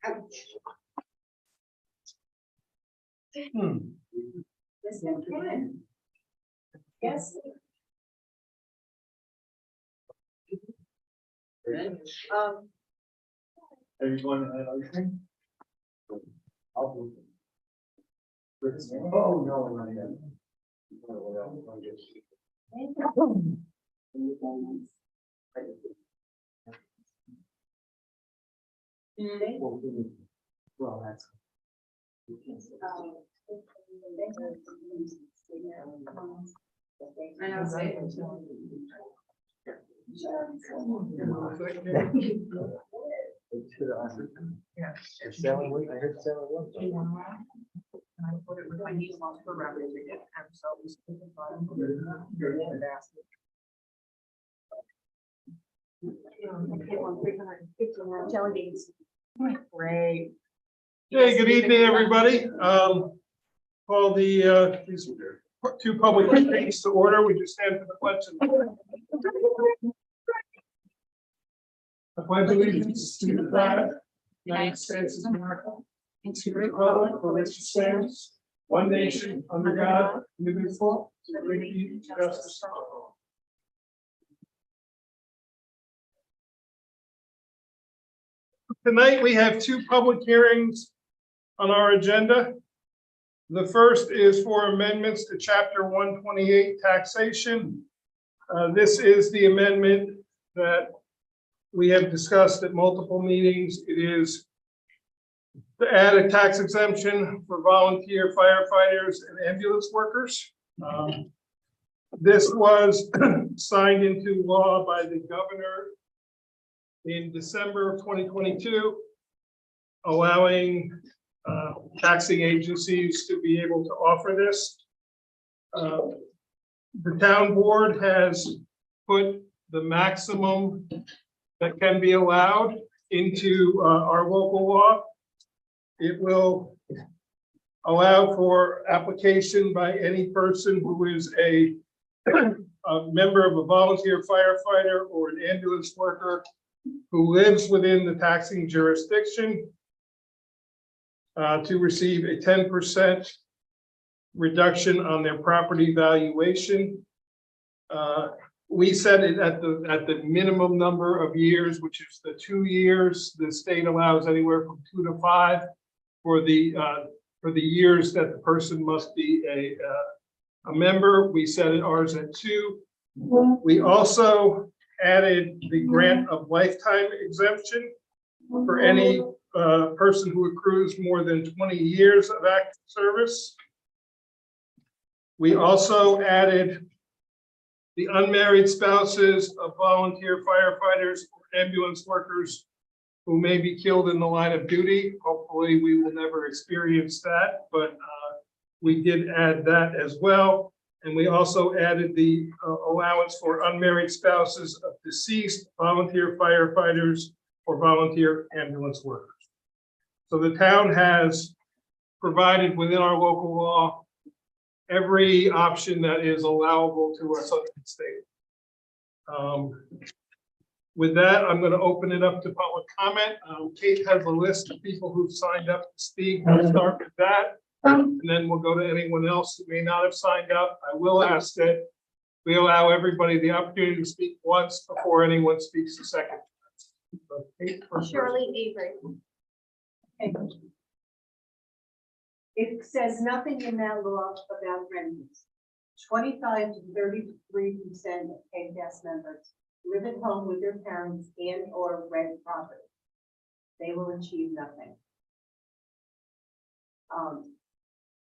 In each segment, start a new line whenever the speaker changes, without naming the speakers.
Yes, you can. Yes.
Everyone had anything? Oh, no, not yet. Well, that's.
I know, say it.
Yeah.
Selling, I heard selling.
Do you want to laugh? And I put it with my name on for reference again, and so it was. Great.
Hey, good evening, everybody. Call the these two public hearings to order. We just stand for the pledge. I pledge allegiance to the flag, United States of America, and to the republic for which it stands, one nation, under God, indivisible, with liberty and justice for all. Tonight, we have two public hearings on our agenda. The first is for amendments to Chapter 128 taxation. This is the amendment that we have discussed at multiple meetings. It is to add a tax exemption for volunteer firefighters and ambulance workers. This was signed into law by the governor in December of 2022, allowing taxing agencies to be able to offer this. The town board has put the maximum that can be allowed into our local law. It will allow for application by any person who is a member of a volunteer firefighter or an ambulance worker who lives within the taxing jurisdiction to receive a 10% reduction on their property valuation. We set it at the minimum number of years, which is the 2 years. The state allows anywhere from 2 to 5 for the years that the person must be a member. We set ours at 2. We also added the grant of lifetime exemption for any person who accrues more than 20 years of active service. We also added the unmarried spouses of volunteer firefighters or ambulance workers who may be killed in the line of duty. Hopefully, we will never experience that, but we did add that as well. And we also added the allowance for unmarried spouses of deceased volunteer firefighters or volunteer ambulance workers. So the town has provided within our local law every option that is allowable to us under the state. With that, I'm going to open it up to public comment. Kate has a list of people who've signed up to speak. We'll start with that. And then we'll go to anyone else who may not have signed up. I will ask that we allow everybody the opportunity to speak once before anyone speaks a second. So, Kate, first.
Shirley Avery. It says nothing in that law about renters. 25 to 33% of KCAS members live at home with their parents and or rent property. They will achieve nothing.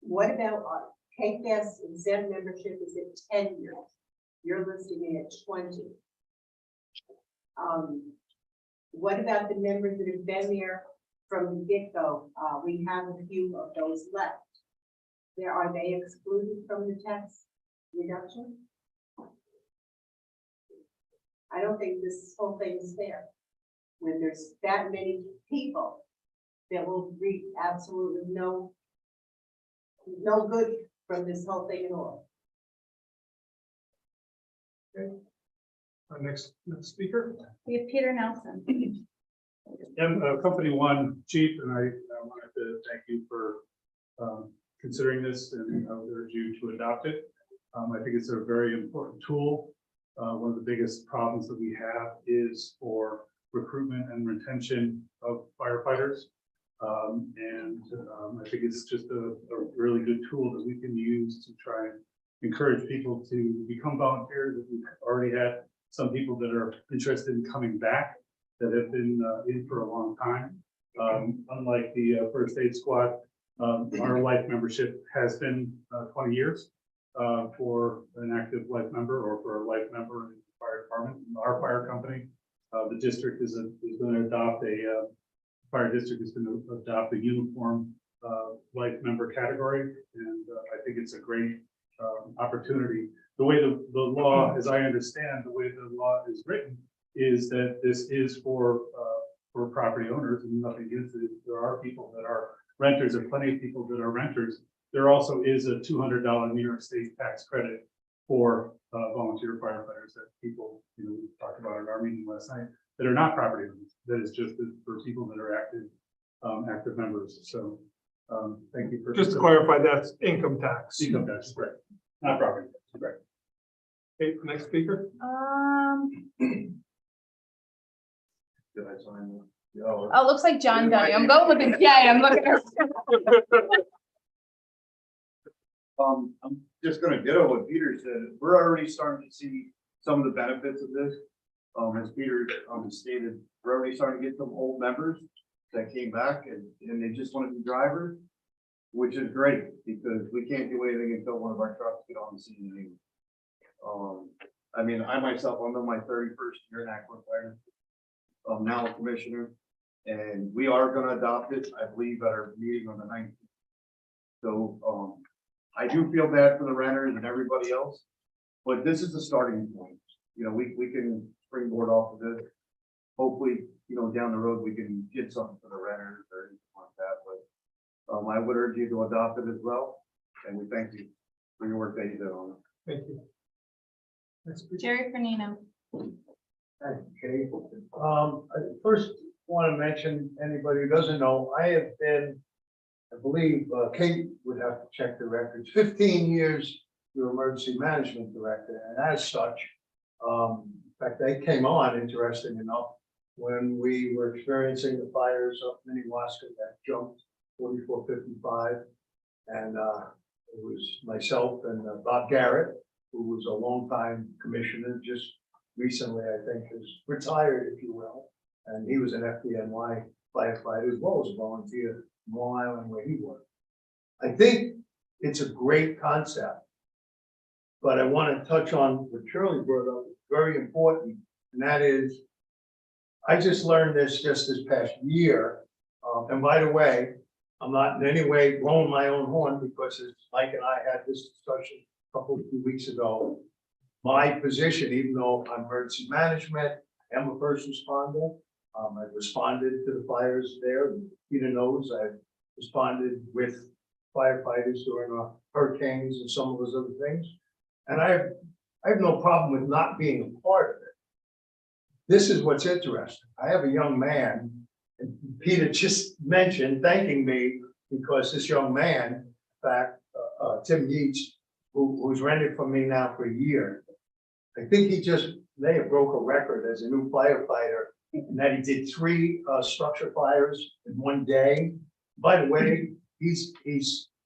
What about KCAS exempt membership is at 10 years? You're listing it at 20. What about the members that have been there from the get-go? We have a few of those left. Are they excluded from the tax reduction? I don't think this whole thing is fair. When there's that many people that will reap absolutely no good from this whole thing at all.
Okay. Our next speaker.
We have Peter Nelson. Company One Chief, and I wanted to thank you for considering this, and I would urge you to adopt it. I think it's a very important tool. One of the biggest problems that we have is for recruitment and retention of firefighters. I think it's just a really good tool that we can use to try and encourage people to become volunteers. We've already had some people that are interested in coming back that have been in for a long time. Unlike the first aid squad, our life membership has been 20 years for an active life member or for a life member in the fire department. In our fire company, the district is going to adopt a fire district is going to adopt a uniform life member category, and I think it's a great opportunity. The way the law, as I understand, the way the law is written, is that this is for property owners and nothing against it. There are people that are renters, there are plenty of people that are renters. There also is a $200 New York State tax credit for volunteer firefighters that people, we talked about in our meeting last night, that are not property owners. That is just for people that are active members. So thank you for.
Just to clarify, that's income tax.
Income tax, correct. Not property tax, correct.
Okay, next speaker.
Did I sign that?
Oh, looks like John Dunning. I'm going with the, yeah, I'm looking at.
I'm just gonna ditto what Peter said. We're already starting to see some of the benefits of this. As Peter stated, we're already starting to get some old members that came back and they just want to be drivers, which is great because we can't do anything until one of our trucks get on the scene anyway. I mean, I myself, I'm in my 31st year in Aqua Fire. I'm now a commissioner, and we are gonna adopt it, I believe, at our meeting on the 19th. So, I do feel bad for the renters and everybody else, but this is the starting point. We can springboard off of this. Hopefully, down the road, we can get something for the renters or anything like that, but I would urge you to adopt it as well, and we thank you for your work that you did on it.
Thank you. Next speaker.
Jerry Fernino.
Okay, I first want to mention, anybody who doesn't know, I have been, I believe, Kate would have to check the records, 15 years your emergency management director, and as such, in fact, they came on, interesting enough, when we were experiencing the fires up Minnewaska that jumped 4455, and it was myself and Bob Garrett, who was a longtime commissioner, just recently, I think, has retired, if you will, and he was an FDNY firefighter as well as a volunteer in Long Island where he worked. I think it's a great concept, but I want to touch on what Shirley brought up, very important, and that is, I just learned this just past year, and by the way, I'm not in any way blowing my own horn because it's Mike and I had this discussion a few weeks ago. My position, even though I'm emergency management, I'm a first responder. I've responded to the fires there. Peter knows I've responded with firefighters during hurricanes and some of those other things. And I have no problem with not being a part of it. This is what's interesting. I have a young man, and Peter just mentioned thanking me because this young man, in fact, Tim Yeats, who's rented from me now for a year, I think he just may have broke a record as a new firefighter, and that he did 3 structure fires in one day. By the way, he's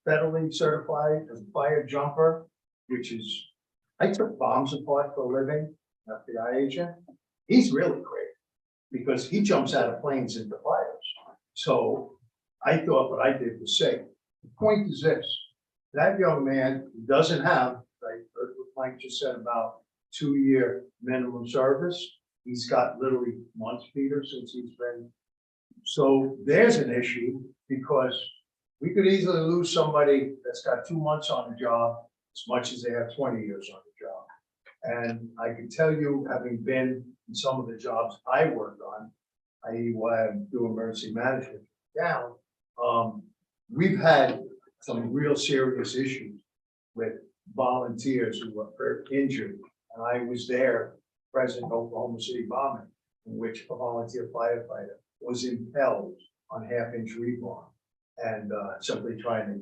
federally certified as a fire jumper, which is, I took bombs apart for a living, FBI agent. He's really great because he jumps out of planes into fires. So I thought what I did was safe. The point is this, that young man doesn't have, I heard what Mike just said about 2-year minimum service. He's got literally months, Peter, since he's been. So there's an issue because we could easily lose somebody that's got 2 months on the job as much as they have 20 years on the job. And I can tell you, having been in some of the jobs I worked on, i.e. why I do emergency management down, we've had some real serious issues with volunteers who were injured. And I was there present in Oklahoma City bombing, in which a volunteer firefighter was impelled on half-inch rebar and simply trying to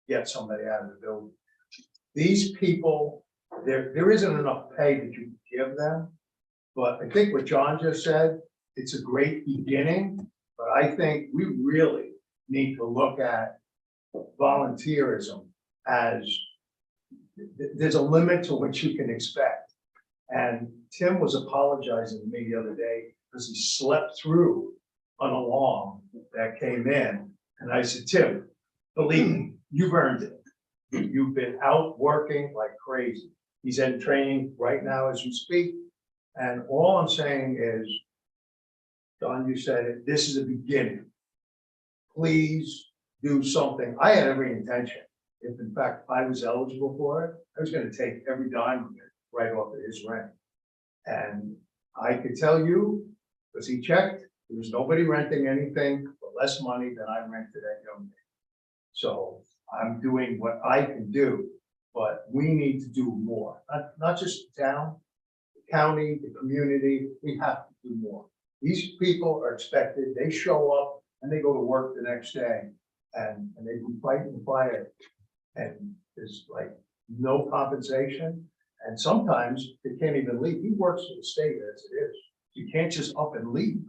get somebody out of the building. These people, there isn't enough pay that you can give them. But I think what John just said, it's a great beginning, but I think we really need to look at volunteerism as there's a limit to what you can expect. And Tim was apologizing to me the other day because he slept through an alarm that came in. And I said, Tim, believe me, you've earned it. You've been out working like crazy. He's in training right now as you speak. And all I'm saying is, Don, you said it, this is a beginning. Please do something. I had every intention. If in fact I was eligible for it, I was going to take every dime of it right off of his rent. And I could tell you, because he checked, there was nobody renting anything for less money than I rented that young man. So I'm doing what I can do, but we need to do more. Not just the town, the county, the community, we have to do more. These people are expected, they show up and they go to work the next day and they do fight the fire. And there's like no compensation. And sometimes they can't even leave. He works for the state as it is. You can't just up and leave.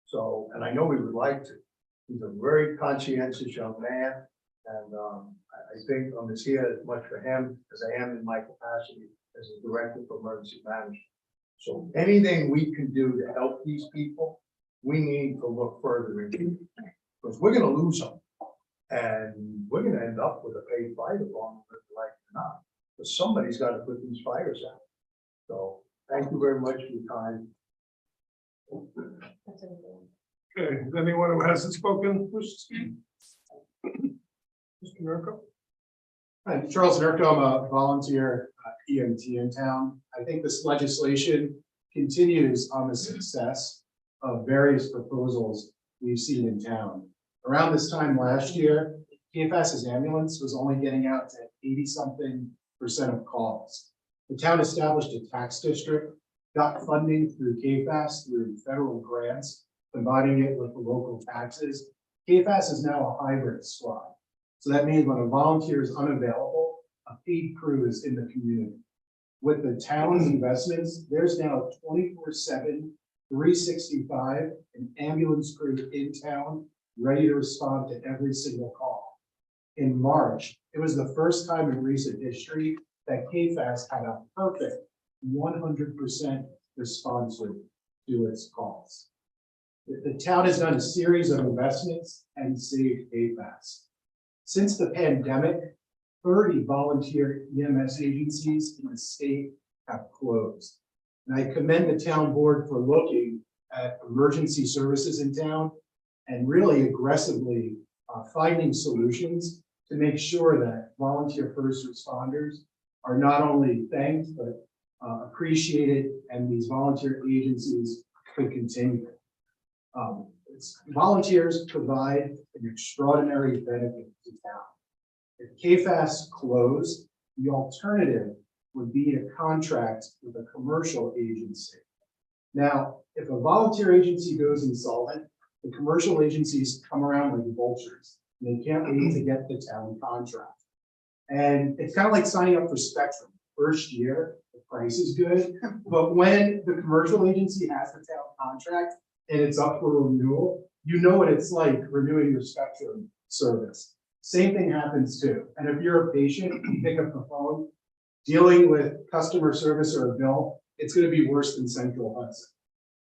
So, and I know we would like to. He's a very conscientious young man. And I think I'm as here as much for him as I am in my capacity as a director for emergency management. So anything we can do to help these people, we need to look further into, because we're going to lose them. And we're going to end up with a paid fire department, whether you like it or not. But somebody's got to put these fires out. So thank you very much for your time.
Okay, is anyone who hasn't spoken, wish to speak? Mr. Mirko?
Hi, Charles Nurko, I'm a volunteer EMT in town. I think this legislation continues on the success of various proposals we've seen in town. Around this time last year, KFAS's ambulance was only getting out to 80-something% of calls. The town established a tax district, got funding through KFAS through federal grants, combining it with the local taxes. KFAS is now a hybrid squad. So that means when a volunteer is unavailable, a paid crew is in the community. With the town's investments, there's now 24/7, 365, an ambulance crew in town ready to respond to every single call. In March, it was the first time in recent history that KFAS had a perfect 100% response rate to its calls. The town has done a series of investments and saved KFAS. Since the pandemic, 30 volunteer EMS agencies in the state have closed. And I commend the town board for looking at emergency services in town and really aggressively finding solutions to make sure that volunteer first responders are not only thanked, but appreciated, and these volunteer agencies could continue. Volunteers provide an extraordinary benefit to town. If KFAS closed, the alternative would be to contract with a commercial agency. Now, if a volunteer agency goes insolvent, the commercial agencies come around like vultures, and they can't wait to get the town contract. And it's kind of like signing up for Spectrum. First year, the price is good, but when the commercial agency has the town contract and it's up for renewal, you know what it's like renewing your Spectrum service. Same thing happens too. And if you're a patient, you pick up the phone, dealing with customer service or a bill, it's going to be worse than Central Hudson.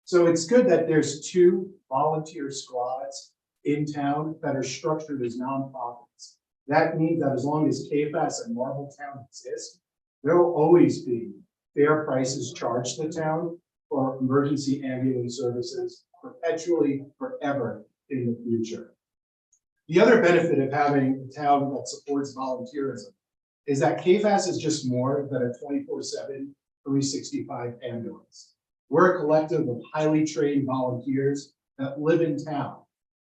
So it's good that there's 2 volunteer squads in town that are structured as nonprofits. That means that as long as KFAS and Marbletown exist, there will always be fair prices charged to the town for emergency ambulance services perpetually, forever in the future. The other benefit of having a town that supports volunteerism is that KFAS is just more than a 24/7, 365 ambulance. We're a collective of highly trained volunteers that live in town.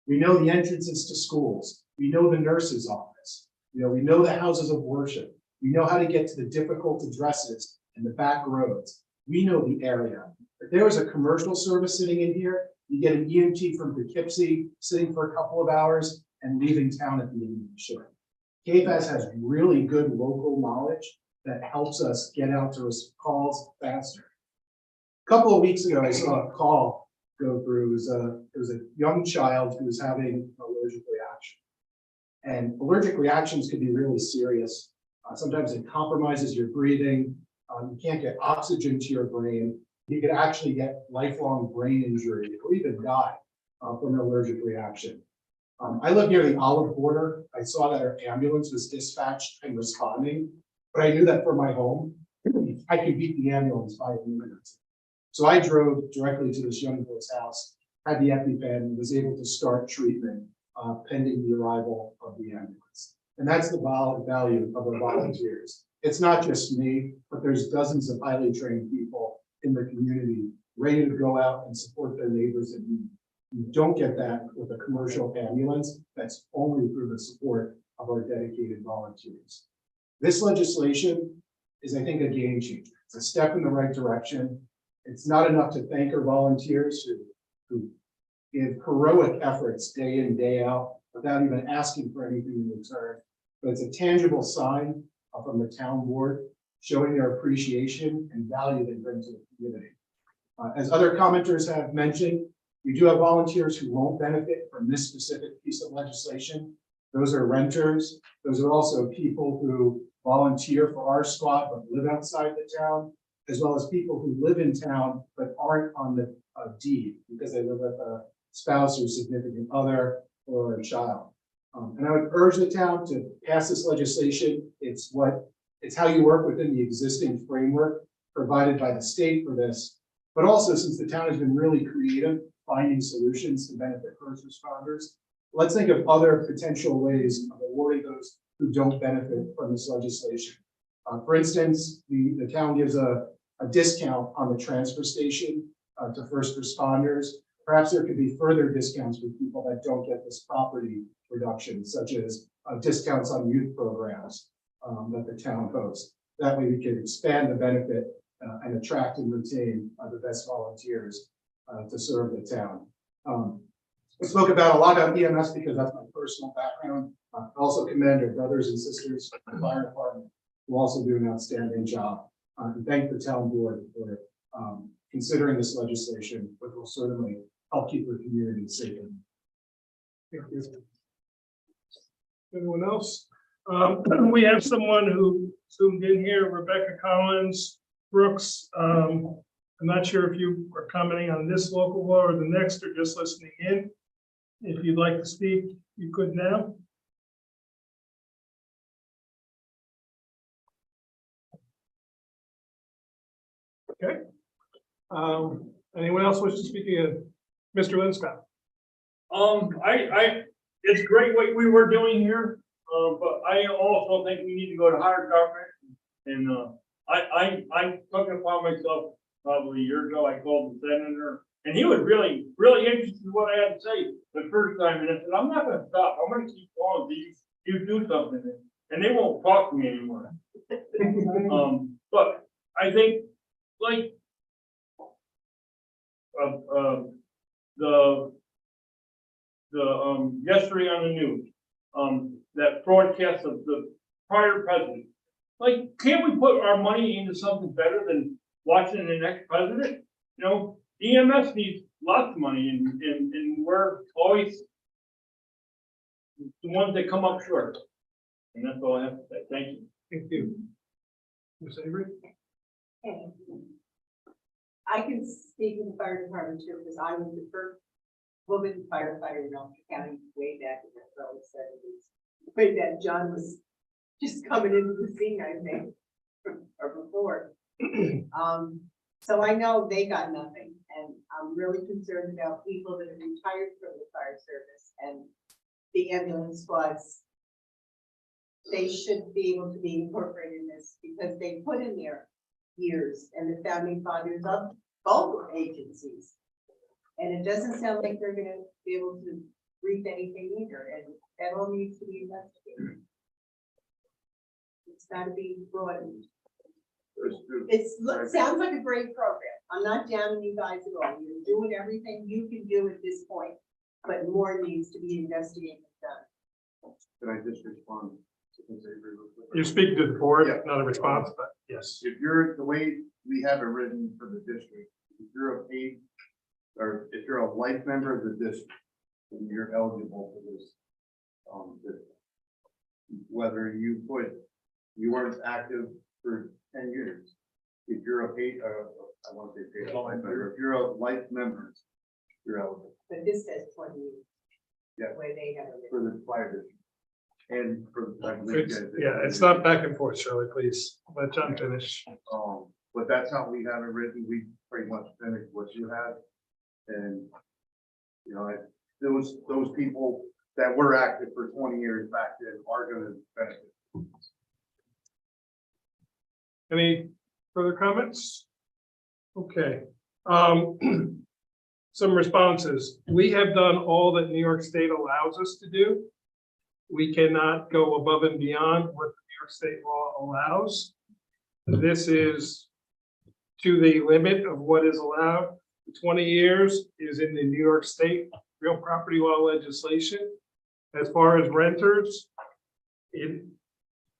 We know the entrances to schools. We know the nurse's office. We know the houses of worship. We know how to get to the difficult addresses and the back roads. We know the area. If there was a commercial service sitting in here, You get an EMT from Poughkeepsie sitting for a couple of hours and leaving town at the end of the shift. KFAS has really good local knowledge that helps us get out to calls faster. A couple of weeks ago, I saw a call go through. It was a young child who was having an allergic reaction. And allergic reactions can be really serious. Sometimes it compromises your breathing. You can't get oxygen to your brain. You could actually get lifelong brain injury or even die from an allergic reaction. I live near the Olive Border. I saw that our ambulance was dispatched and responding, but I knew that for my home, I could beat the ambulance by a minute. So I drove directly to this young boy's house, had the EpiPen, and was able to start treatment pending the arrival of the ambulance. And that's the value of our volunteers. It's not just me, but there's dozens of highly trained people in the community ready to go out and support their neighbors in need. You don't get that with a commercial ambulance. That's only through the support of our dedicated volunteers. This legislation is, I think, a game changer. It's a step in the right direction. It's not enough to thank our volunteers who give heroic efforts day in, day out without even asking for anything in return. But it's a tangible sign from the town board showing their appreciation and value they bring to the community. As other commenters have mentioned, we do have volunteers who won't benefit from this specific piece of legislation. Those are renters. Those are also people who volunteer for our squad but live outside the town, as well as people who live in town but aren't on the deed because they live with a spouse or significant other or a child. And I would urge the town to pass this legislation. It's how you work within the existing framework provided by the state for this, but also since the town has been really creative finding solutions to benefit first responders, let's think of other potential ways of awarding those who don't benefit from this legislation. For instance, the town gives a discount on the transfer station to first responders. Perhaps there could be further discounts for people that don't get this property reduction, such as discounts on youth programs that the town hosts. That way we can expand the benefit and attract and retain the best volunteers to serve the town. I spoke about a lot about EMS because that's my personal background. I also commend our brothers and sisters in the fire department who also do an outstanding job. And thank the town board for considering this legislation, which will certainly help keep our community safe.
Thank you. Anyone else? We have someone who zoomed in here, Rebecca Collins Brooks. I'm not sure if you are commenting on this local law or the next or just listening in. If you'd like to speak, you could now. Okay. Anyone else wish to speak again? Mr. Linscott.
It's great what we were doing here, but I also think we need to go to higher government. And I took it upon myself probably a year ago. I called the senator and he was really, really interested in what I had to say the first time. And I said, I'm not gonna stop. I'm gonna keep going until you do something. And they won't talk to me anymore. But I think like yesterday on the news, that broadcast of the prior president. Like, can't we put our money into something better than watching the next president? You know, EMS needs lots of money and we're always the ones that come up short. And that's all I have to say. Thank you.
Thank you. Ms. Avery?
I can speak in the fire department too, because I was the first woman firefighter in Ulster County way back in the early 70s. Way back, John was just coming into the scene, I think, or before. So I know they got nothing, and I'm really concerned about people that are retired from the fire service and the ambulance squads. They should be able to be incorporated in this because they put in their years and the founding fathers of both agencies. And it doesn't sound like they're gonna be able to reap anything either, and that all needs to be investigated. It's gotta be broadened. Sounds like a great program. I'm not downing you guys at all. You're doing everything you can do at this point, but more needs to be investigated and done.
Can I just respond? Since I agree with
You're speaking to the board,
Yeah.
not a response, but yes.
If you're, the way we have it written for the district, if you're a paid, or if you're a life member of the district, then you're eligible for this. District. Whether you you weren't active for 10 years, if you're a paid, I want to say paid life member, if you're a life member, you're eligible
But this says 20 years.
Yeah.
Where they have it.
for the fire district. And for, I believe,
It's not back and forth, Shirley, please. Let John finish.
But that's how we have it written. We pretty much finished what you had. And, you know, those people that were active for 20 years back then are gonna benefit.
Any further comments? Okay. Some responses. We have done all that New York State allows us to do. We cannot go above and beyond what the New York State law allows. This is to the limit of what is allowed. 20 years is in the New York State real property law legislation. As far as renters,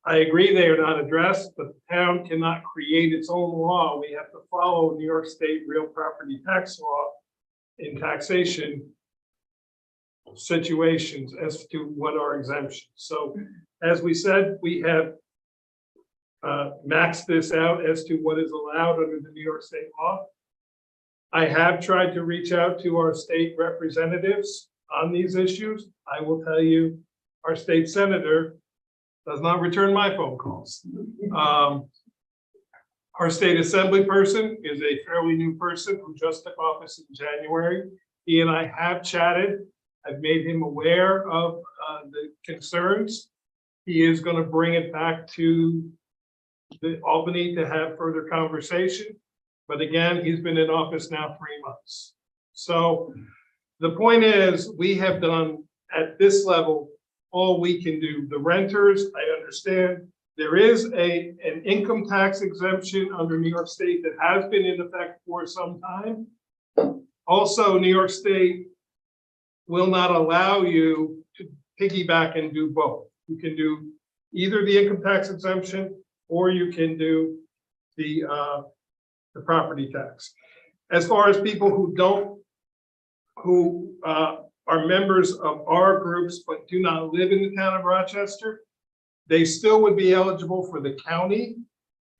I agree they are not addressed, but the town cannot create its own law. We have to follow New York State real property tax law in taxation situations as to what are exemptions. So as we said, we have maxed this out as to what is allowed under the New York State law. I have tried to reach out to our state representatives on these issues. I will tell you, our state senator does not return my phone calls. Our state assembly person is a fairly new person who just took office in January. He and I have chatted. I've made him aware of the concerns. He is going to bring it back to the Albany to have further conversation. But again, he's been in office now 3 months. So the point is, we have done at this level all we can do. The renters, I understand, there is an income tax exemption under New York State that has been in effect for some time. Also, New York State will not allow you to piggyback and do both. You can do either the income tax exemption or you can do the property tax. As far as people who are members of our groups but do not live in the town of Rochester, they still would be eligible for the county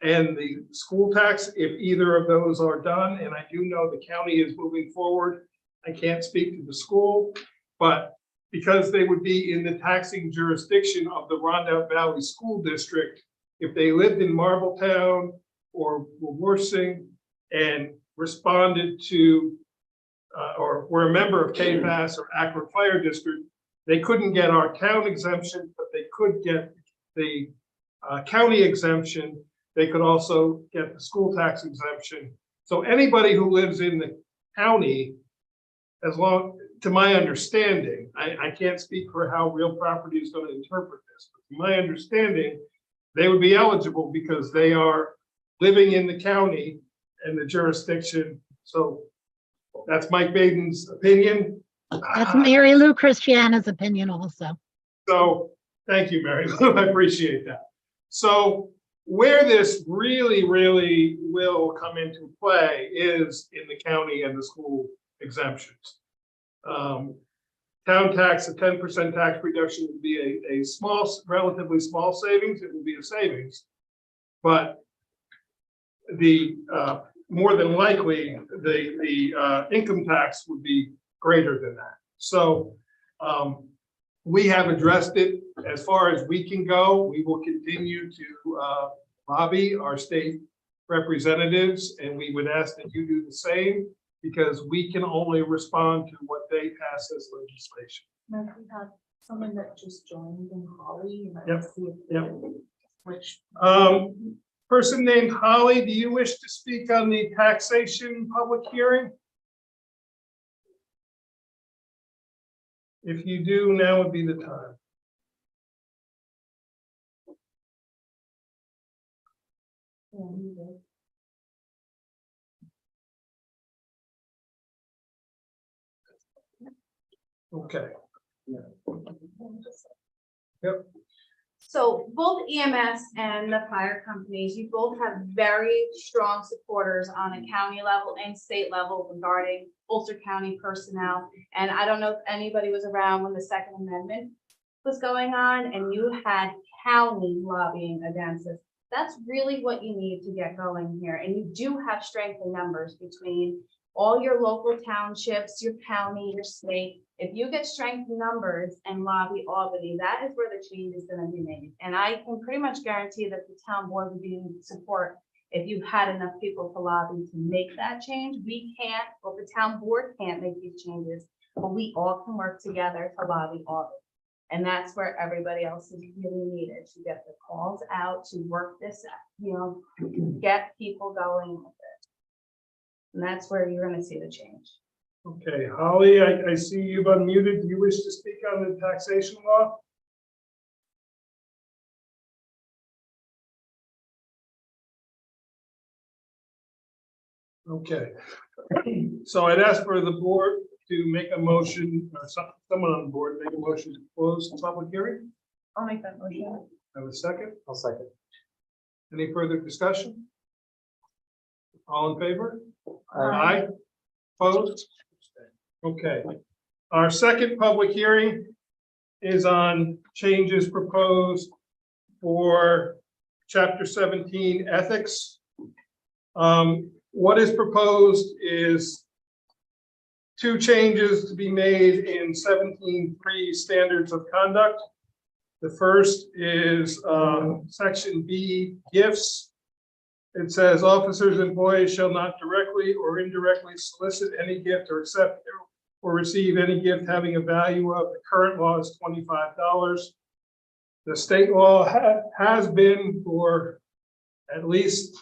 and the school tax if either of those are done. And I do know the county is moving forward. I can't speak to the school, but because they would be in the taxing jurisdiction of the Rondout Valley School District, if they lived in Marbletown or Worthing and responded to or were a member of KFAS or Akron Fire District, they couldn't get our town exemption, but they could get the county exemption. They could also get the school tax exemption. So anybody who lives in the county, as long, to my understanding, I can't speak for how real property is going to interpret this, but to my understanding, they would be eligible because they are living in the county and the jurisdiction. So that's Mike Baden's opinion.
That's Mary Lou Christiana's opinion also.
So thank you, Mary Lou. I appreciate that. So where this really, really will come into play is in the county and the school exemptions. Town tax, a 10% tax reduction would be a small, relatively small savings. It will be a savings, but the more than likely the income tax would be greater than that. So we have addressed it as far as we can go. We will continue to lobby our state representatives, and we would ask that you do the same, because we can only respond to what they pass as legislation.
Mike, we have someone that just joined in Holly. You might
Yep,
see if
yep.
Which
Person named Holly, do you wish to speak on the taxation public hearing? If you do, now would be the time. Okay.
So both EMS and the fire companies, you both have very strong supporters on a county level and state level regarding Ulster County personnel. And I don't know if anybody was around when the Second Amendment was going on and you had county lobbying against this. That's really what you need to get going here. And you do have strength in numbers between all your local townships, your county, your state. If you get strength in numbers and lobby Albany, that is where the change is gonna be made. And I can pretty much guarantee that the town board would be in support if you had enough people to lobby to make that change. We can't, well, the town board can't make these changes, but we all can work together to lobby Albany. And that's where everybody else is really needed to get the calls out, to work this out, get people going with it. And that's where you're gonna see the change.
Okay, Holly, I see you've unmuted. Do you wish to speak on the taxation law? Okay. So I'd ask for the board to make a motion, or someone on the board make a motion to close the public hearing.
I'll make that motion.
Have a second?
I'll second.
Any further discussion? All in favor?
Aye.
Opposed? Okay. Our second public hearing is on changes proposed for Chapter 17 ethics. What is proposed is two changes to be made in 17.3 standards of conduct. The first is section B, gifts. It says officers and employees shall not directly or indirectly solicit any gift or accept or receive any gift having a value of, the current law is $25. The state law has been for at least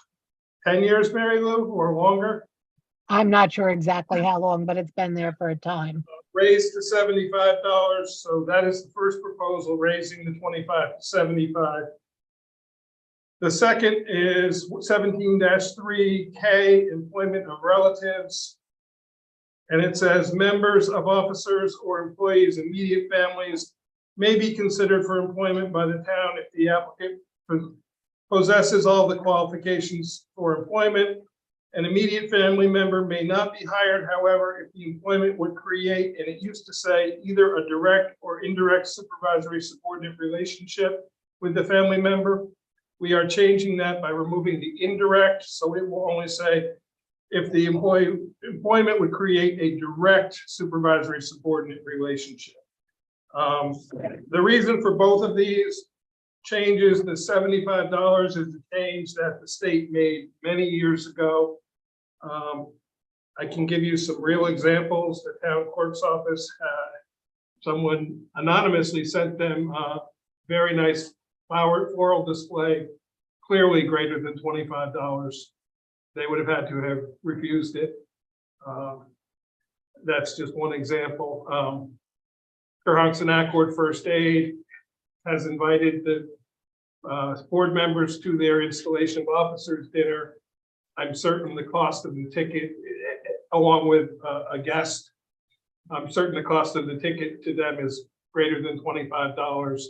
10 years, Mary Lou, or longer,
I'm not sure exactly how long, but it's been there for a time.
raised to $75. So that is the first proposal, raising the 25 to 75. The second is 17-3K, employment of relatives. And it says members of officers or employees' immediate families may be considered for employment by the town if the applicant possesses all the qualifications for employment. An immediate family member may not be hired, however, if the employment would create, and it used to say, either a direct or indirect supervisory subordinate relationship with the family member. We are changing that by removing the indirect, so it will only say if the employment would create a direct supervisory subordinate relationship. The reason for both of these changes, the $75 is a change that the state made many years ago. I can give you some real examples. The town clerk's office, someone anonymously sent them a very nice floral display, clearly greater than $25. They would have had to have refused it. That's just one example. Cohasset Accord First Aid has invited the board members to their installation of officers dinner. I'm certain the cost of the ticket, along with a guest, I'm certain the cost of the ticket to them is greater than $25.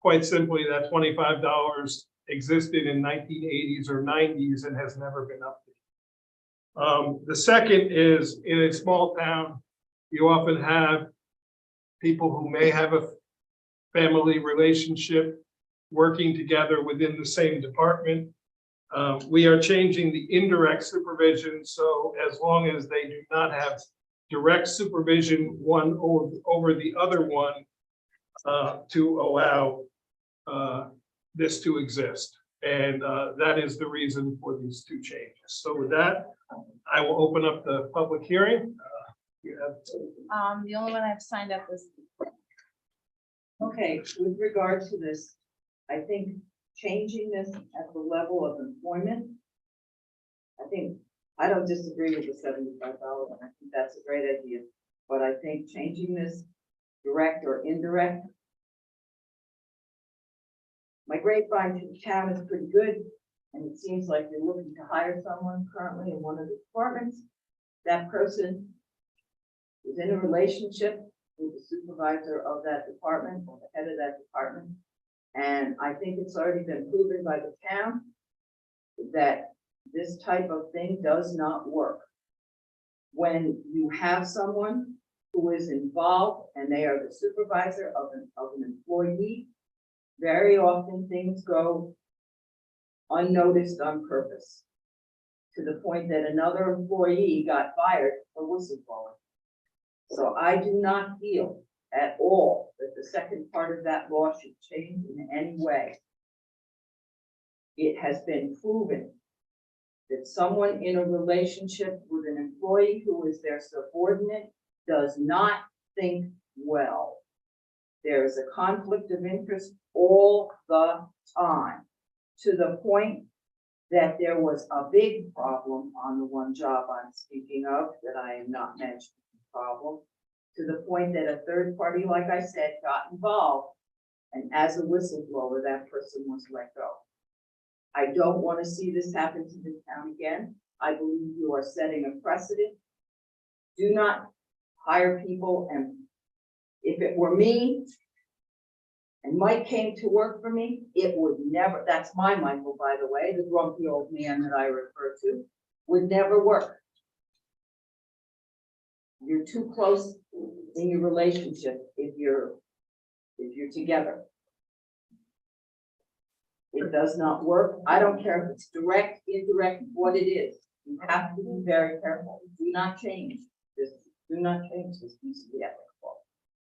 Quite simply, that $25 existed in 1980s or 90s and has never been updated. The second is, in a small town, you often have people who may have a family relationship working together within the same department. We are changing the indirect supervision, so as long as they do not have direct supervision one over the other one, to allow this to exist. And that is the reason for these two changes. So with that, I will open up the public hearing. You have
The only one I've signed up is.
Okay, with regard to this, I think changing this at the level of employment, I don't disagree with the $75, and I think that's a great idea. But I think changing this direct or indirect, my grapevine to the town is pretty good.
and it seems like you're looking to hire someone currently in one of the departments, that person is in a relationship with the supervisor of that department or the head of that department. And I think it's already been proven by the town that this type of thing does not work. When you have someone who is involved and they are the supervisor of an employee, very often things go unnoticed on purpose, to the point that another employee got fired for whistleblowing. So I do not feel at all that the second part of that law should change in any way. It has been proven that someone in a relationship with an employee who is their subordinate does not think well. There is a conflict of interest all the time, to the point that there was a big problem on the one job I'm speaking of, that I am not mentioning the problem, to the point that a third party, like I said, got involved. And as a whistleblower, that person was let go. I don't want to see this happen to the town again. I believe you are setting a precedent. Do not hire people, and if it were me and Mike came to work for me, it would never, that's my Michael, by the way, the grumpy old man that I refer to, would never work. You're too close in your relationship if you're together. It does not work. I don't care if it's direct, indirect, what it is. You have to be very careful. Do not change this. Do not change this piece of the ethics law.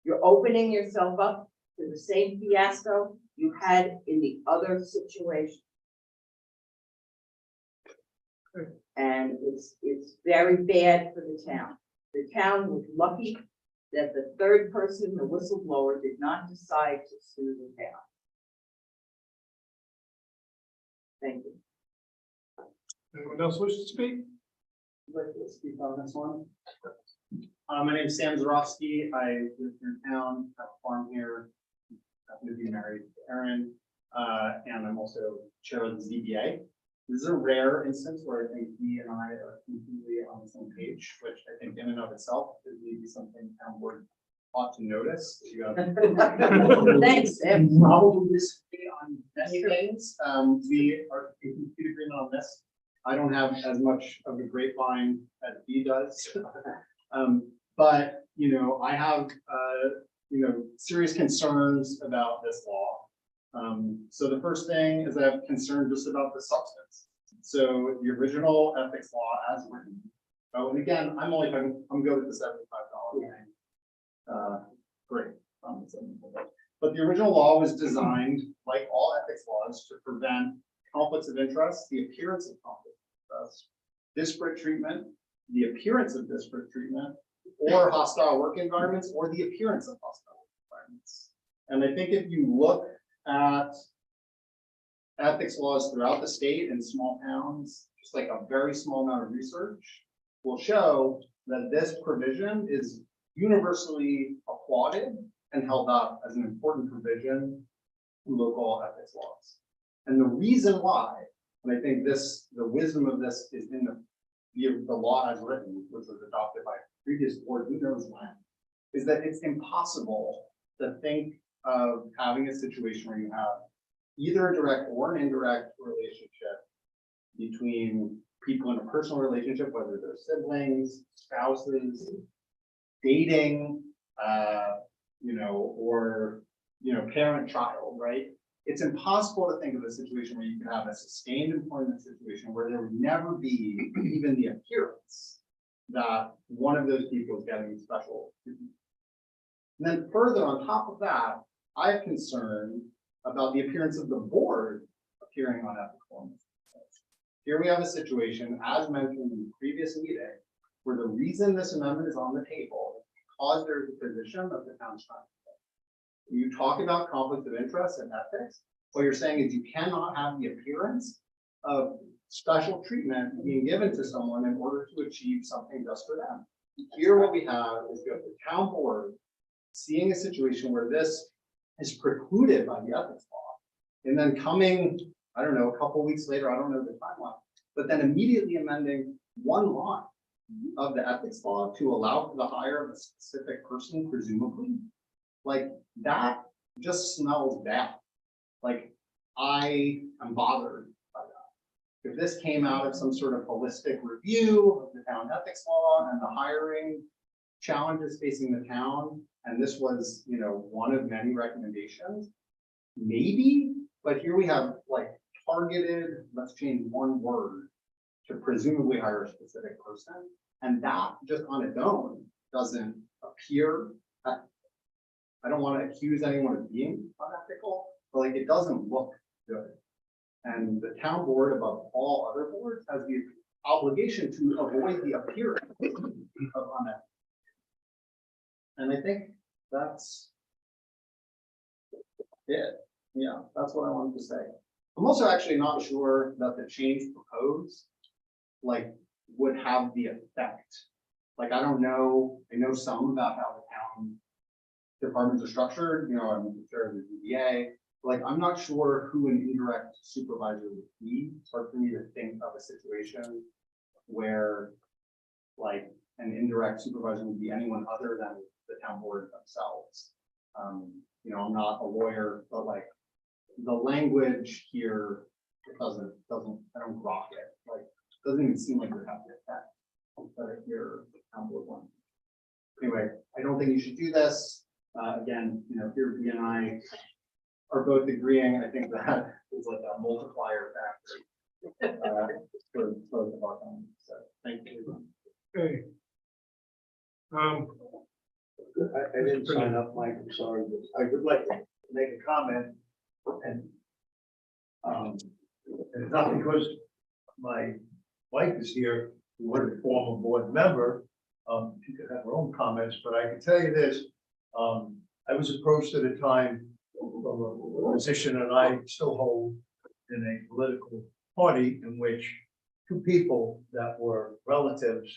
You're opening yourself up to the same fiasco you had in the other situation. And it's very bad for the town. The town was lucky that the third person, the whistleblower, did not decide to sue the town. Thank you.
Anyone else wish to speak?
Let's speak on this one. My name is Sam Zarowski. I live here in town, have a farm here. I'm going to be married to Erin, and I'm also chair of the ZBA. This is a rare instance where I think he and I are completely on the same page, which I think in and of itself is maybe something town board ought to notice. You have
Thanks, Sam.
probably disagree on many things. We are in complete agreement on this. I don't have as much of a grapevine as he does. But, you know, I have, serious concerns about this law. So the first thing is I have concern just about the substance. So the original ethics law as written. Oh, and again, I'm good with the $75 thing. Great. But the original law was designed, like all ethics laws, to prevent conflicts of interest, the appearance of conflicts of interest, disparate treatment, the appearance of disparate treatment, or hostile work environments, or the appearance of hostile work environments. And I think if you look at ethics laws throughout the state and small towns, just like a very small amount of research will show that this provision is universally applauded and held up as an important provision in local ethics laws. And the reason why, and I think the wisdom of this is in the law as written, which was adopted by previous board, who knows when, is that it's impossible to think of having a situation where you have either a direct or an indirect relationship between people in a personal relationship, whether they're siblings, spouses, dating, or parent-child, right? It's impossible to think of a situation where you could have a sustained employment situation where there would never be even the appearance that one of those people is getting special treatment. And then further on top of that, I have concern about the appearance of the board appearing on ethical ones. Here we have a situation, as mentioned in the previous meeting, where the reason this amendment is on the table is because there's a position of the town's trying to take. When you talk about conflict of interest and ethics, what you're saying is you cannot have the appearance of special treatment being given to someone in order to achieve something just for them. Here what we have is you have the town board seeing a situation where this is precluded by the ethics law, and then coming I don't know, a couple weeks later, I don't know the timeline, but then immediately amending one line of the ethics law to allow for the hire of a specific person, presumably, like that just smells bad. Like, I am bothered by that. If this came out of some sort of holistic review of the town ethics law and the hiring challenges facing the town, and this was, you know, one of many recommendations, maybe, but here we have like targeted, let's change one word to presumably hire a specific person. And that just on its own doesn't appear, I don't want to accuse anyone of being unethical, but like it doesn't look good. And the town board, above all other boards, has the obligation to avoid the appearance of unethical. And I think that's it. Yeah, that's what I wanted to say. I'm also actually not sure that the change proposed, like, would have the effect. Like, I don't know, I know some about how the town departments are structured, you know, I'm sure the DDA, like, I'm not sure who an indirect supervisor would be. It's hard for me to think of a situation where, like, an indirect supervisor would be anyone other than the town board themselves. You know, I'm not a lawyer, but like, the language here, it doesn't, I don't grok it, like, doesn't even seem like it would have the effect that your town board one. Anyway, I don't think you should do this. Again, you know, here B and I are both agreeing. I think that is like a multiplier factor for both of our families. So thank you.
Okay.
I didn't sign up, Mike, I'm sorry, but I would like to make a comment. And it's not because my wife is here, who was a former board member, she could have her own comments, but I can tell you this. I was approached at a time from a position that I still hold in a political party in which two people that were relatives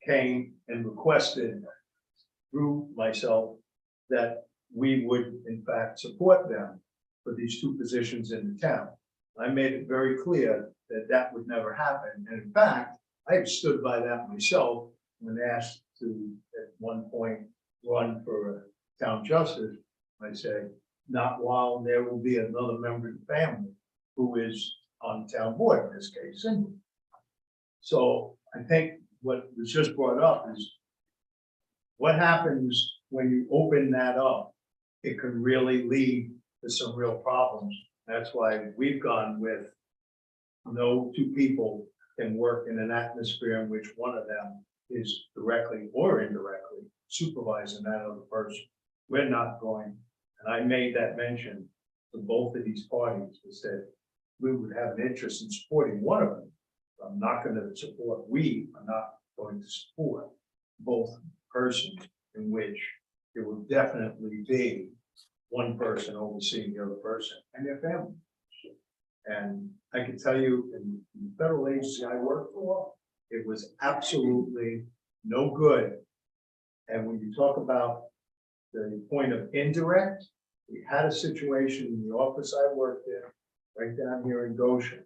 came and requested through myself that we would in fact support them for these two positions in the town. I made it very clear that that would never happen. And in fact, I have stood by that myself when asked to, at one point, run for a town justice. I say, not while there will be another member of the family who is on town board, in this case, Cindy. So I think what was just brought up is what happens when you open that up. It can really lead to some real problems. That's why we've gone with no two people can work in an atmosphere in which one of them is directly or indirectly supervising that other person. We're not going, and I made that mention to both of these parties that said we would have an interest in supporting one of them. I'm not going to support, we are not going to support both persons in which there will definitely be one person overseeing the other person and their family. And I can tell you, in the federal agency I work for, it was absolutely no good. And when you talk about the point of indirect, we had a situation in the office I worked in, right down here in Goshen,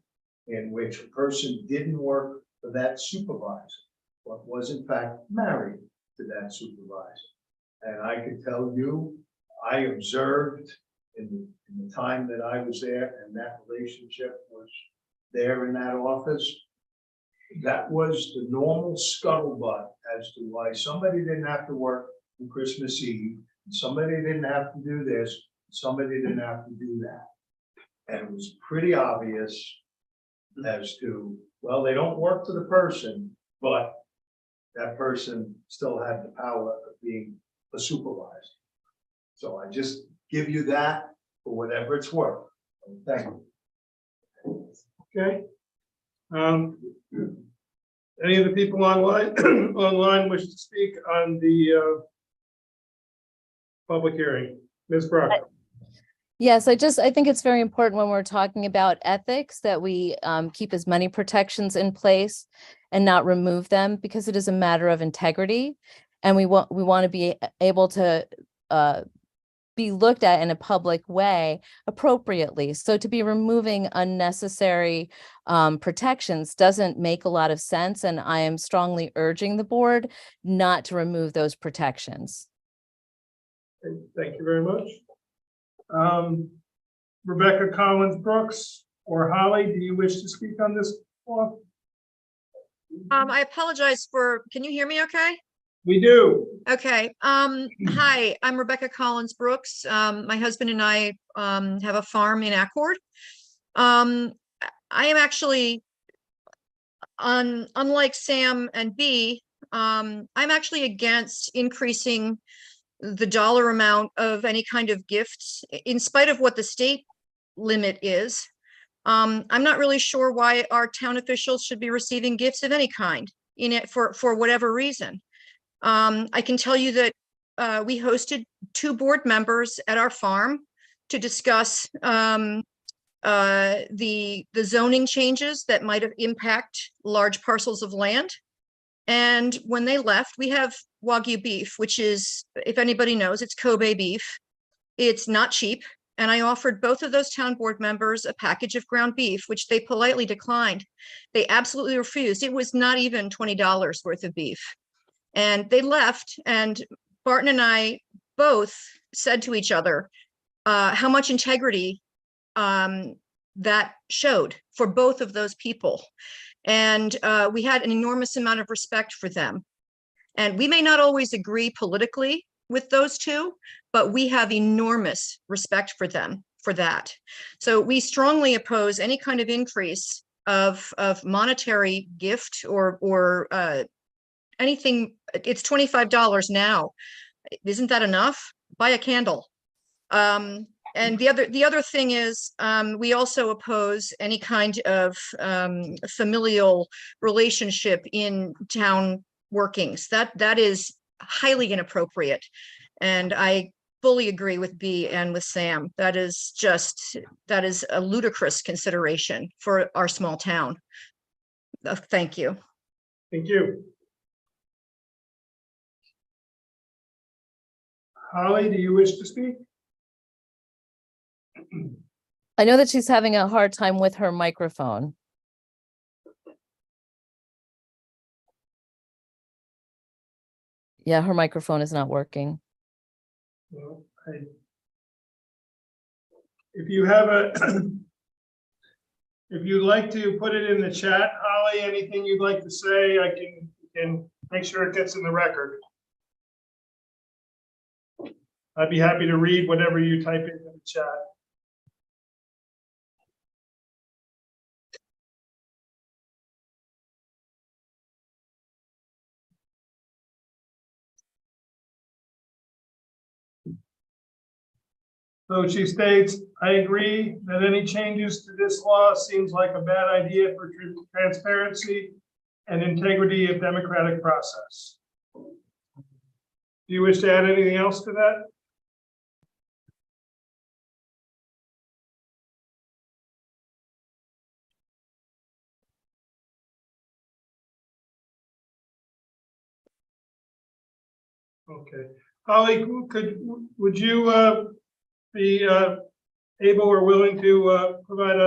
in which a person didn't work for that supervisor, but was in fact married to that supervisor. And I can tell you, I observed in the time that I was there and that relationship was there in that office, that was the normal scuttlebutt as to why somebody didn't have to work on Christmas Eve, and somebody didn't have to do this, somebody didn't have to do that. And it was pretty obvious as to, well, they don't work for the person, but that person still had the power of being a supervisor. So I just give you that for whatever it's worth. Thank you.
Okay. Any of the people online online wish to speak on the public hearing? Ms. Brock.
Yes, I think it's very important when we're talking about ethics that we keep as many protections in place and not remove them, because it is a matter of integrity. And we want to be able to be looked at in a public way appropriately. So to be removing unnecessary protections doesn't make a lot of sense. And I am strongly urging the board not to remove those protections.
Thank you very much. Rebecca Collins Brooks or Holly, do you wish to speak on this?
I apologize for, can you hear me okay?
We do.
Okay, hi, I'm Rebecca Collins Brooks. My husband and I have a farm in Accord. I am actually unlike Sam and B, I'm actually against increasing the dollar amount of any kind of gifts in spite of what the state limit is. I'm not really sure why our town officials should be receiving gifts of any kind in it for whatever reason. I can tell you that we hosted 2 board members at our farm to discuss the zoning changes that might have impact large parcels of land. And when they left, we have Wagyu beef, which is, if anybody knows, it's Kobe beef. It's not cheap. And I offered both of those town board members a package of ground beef, which they politely declined. They absolutely refused. It was not even $20 worth of beef. And they left, and Barton and I both said to each other how much integrity that showed for both of those people. And we had an enormous amount of respect for them. And we may not always agree politically with those two, but we have enormous respect for them for that. So we strongly oppose any kind of increase of monetary gift or anything. It's $25 now. Isn't that enough? Buy a candle. And the other thing is, we also oppose any kind of familial relationship in town workings. That is highly inappropriate. And I fully agree with B and with Sam. That is a ludicrous consideration for our small town. Thank you.
Thank you. Holly, do you wish to speak?
I know that she's having a hard time with her microphone. Yeah, her microphone is not working.
Well, if you have if you'd like to put it in the chat, Holly, anything you'd like to say, I can make sure it gets in the record. I'd be happy to read whatever you type into the chat. So she states, I agree that any changes to this law seems like a bad idea for transparency and integrity of democratic process. Do you wish to add anything else to that? Okay, Holly, would you be able or willing to provide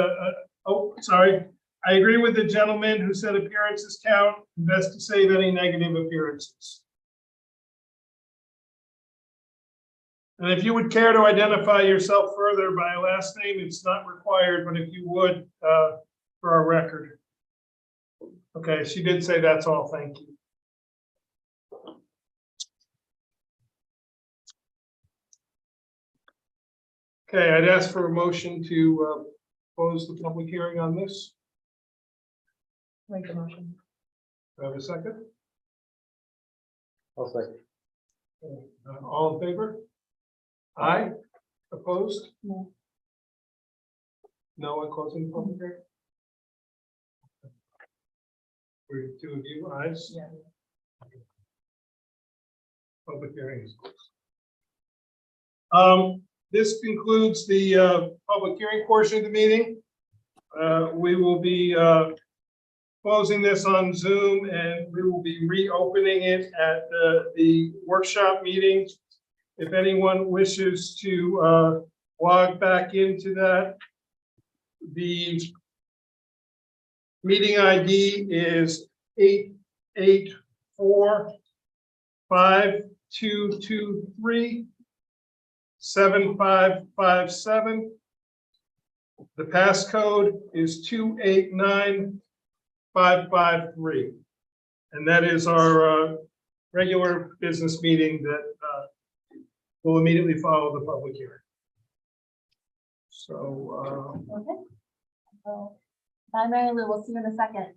oh, sorry. I agree with the gentleman who said appearances count. Best to save any negative appearances. And if you would care to identify yourself further by last name, it's not required, but if you would, for our record. Okay, she did say that's all. Thank you. Okay, I'd ask for a motion to close the public hearing on this.
Make a motion.
Do I have a second?
I'll second.
All in favor? Aye. Opposed?
No.
No one closing the public hearing? For 2 of you, ayes?
Yeah.
Public hearing is closed. This concludes the public hearing portion of the meeting. We will be closing this on Zoom, and we will be reopening it at the workshop meeting If anyone wishes to log back into that, the meeting ID is 884-5223-7557. The passcode is 289553. And that is our regular business meeting that will immediately follow the public hearing. So,
Okay. So, bye, Mary Lou. We'll see you in a second.